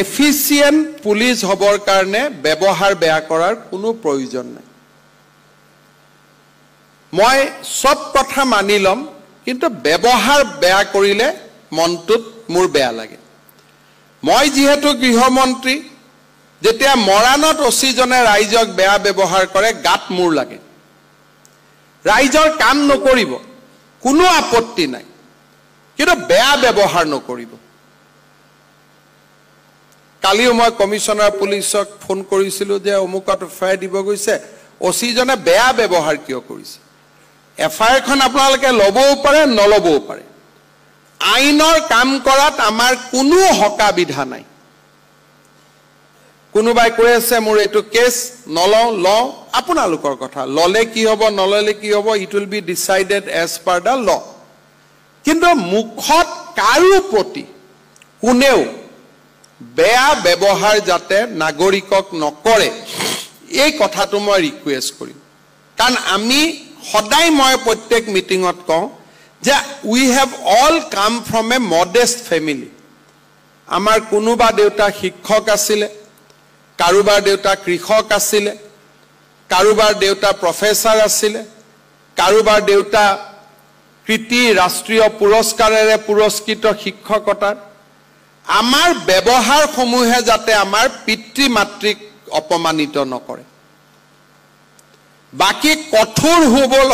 efficient police হবৰ কাৰণে ব্যৱহাৰ বেয়া কৰাৰ কোনো প্ৰয়োজন নাই মই সব কথা মানি লম কিন্তু ব্যৱহাৰ বেয়া কৰিলে মনটোত মোৰ বেয়া লাগে মই যেহেতু গৃহমন্ত্ৰী যেতিয়া মৰাণত অচিজনে ৰাইজক বেয়া ব্যৱহাৰ কৰে গাত মোৰ লাগে ৰাইজৰ কাম নকৰিব কোনো আপত্তি নাই কিন্তু বেয়া ব্যৱহাৰ নকৰিব কালিও মই কমিশনাৰ পুলিচক ফোন কৰিছিলো যে অমুকত এফআইআৰ দিব গৈছে অচিজনে বেয়া ব্যৱহাৰ কিয় কৰিছে এফআইআৰ খন আপোনালোকে লবও পাৰে নলবও পাৰে আইনৰ কাম কৰাত আমাৰ কোনো হকা বিধা নাই কোনোবাই কৈ আছে মোৰ এটো কেস নলও ল আপোনালোকৰ কথা ললে কি হ'ব নললে কি হ'ব it will be decided as per the law কিন্তু মুখত কাৰো প্ৰতি কোনেও বেয়া ব্যৱহাৰ যাতে নাগৰিকক নকৰে এই কথাটো মই ৰিকুৱেষ্ট কৰিম কাৰণ আমি সদায় মই প্ৰত্যেক মিটিংত কওঁ যে we have all come from a modest family আমাৰ কোনোবা দেউতা শিক্ষক আছিল কাৰোবাৰ দেউতা কৃষক আছিল কাৰোবাৰ দেউতা প্ৰফেসৰ আছিল কাৰোবাৰ দেউতা কৃতি ৰাষ্ট্ৰীয় পুৰস্কাৰেৰে পুৰস্কৃত শিক্ষকতাৰ আমাৰ ব্যৱহাৰ সমূহে যাতে আমাৰ পিতৃ মাতৃক অপমানিত নকৰে বাকি কঠোৰ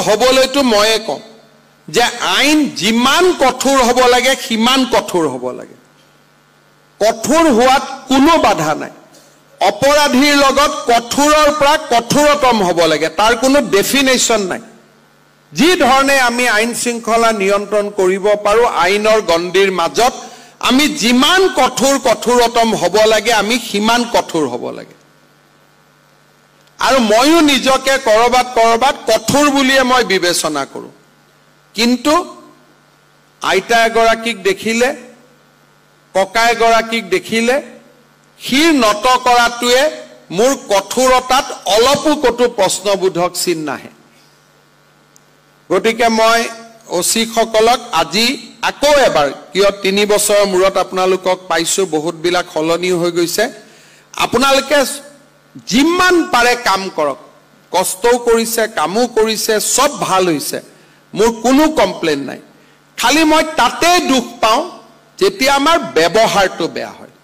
হবলৈতো ময়ে কম যে আইন যিমান কঠোৰ হ'ব লাগে সিমান কঠোৰ হ'ব লাগে কঠোৰ হোৱাত কোনো বাধা নাই অপৰাধীৰ লগত কঠোৰৰ পৰা কঠোৰতম হ'ব লাগে তাৰ কোনো ডেফিনেশন নাই যি ধৰণে আমি আইন শৃংখলা নিয়ন্ত্ৰণ কৰিব পাৰো আইনৰ গণ্ডিৰ মাজত আমি যিমান কঠোৰতম হ'ব লাগে আমি সিমান কঠোৰ হ'ব লাগে আৰু ময়ো নিজকে কৰবাত কঠোৰ বুলিয়ে মই বিবেচনা কৰো কিন্তু আইতা এগৰাকীক দেখিলে ককা এগৰাকীক দেখিলে হিৰ নত কৰাটোৱে মোৰ কঠোৰতাত অলপো কতো প্ৰশ্নবোধক চিন নাহে গতিকে মই ওসি সকলক আজি আকৌ এবাৰ কিয় 3 বছৰৰ মূৰত আপোনালোকক পাইছো বহুত বিলাক হলনি হৈ গৈছে আপোনালোকে যিমান পাৰে কাম কৰক কষ্টও কৰিছে কামো কৰিছে সব ভাল হৈছে মোৰ কোনো কমপ্লেইন নাই খালি মই তাতে দুখ পাওঁ যেতিয়া আমাৰ ব্যৱহাৰটো বেয়া হয়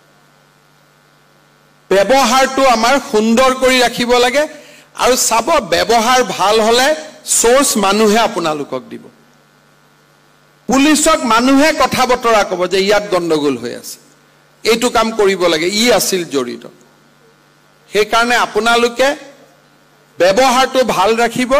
ব্যৱহাৰটো আমাৰ সুন্দৰ কৰি ৰাখিব লাগে আৰু সাব ব্যৱহাৰ ভাল হলে সোৰ্স মানুহে আপোনালোকক দিব পুলিচক মানুহে কথা বতৰা কব যে ইয়াত গণ্ডগোল হৈ আছে এইটো কাম কৰিব লাগে ই আছিল জড়িত সেই কাৰণে আপোনালোকে ব্যৱহাৰটো ভাল ৰাখিব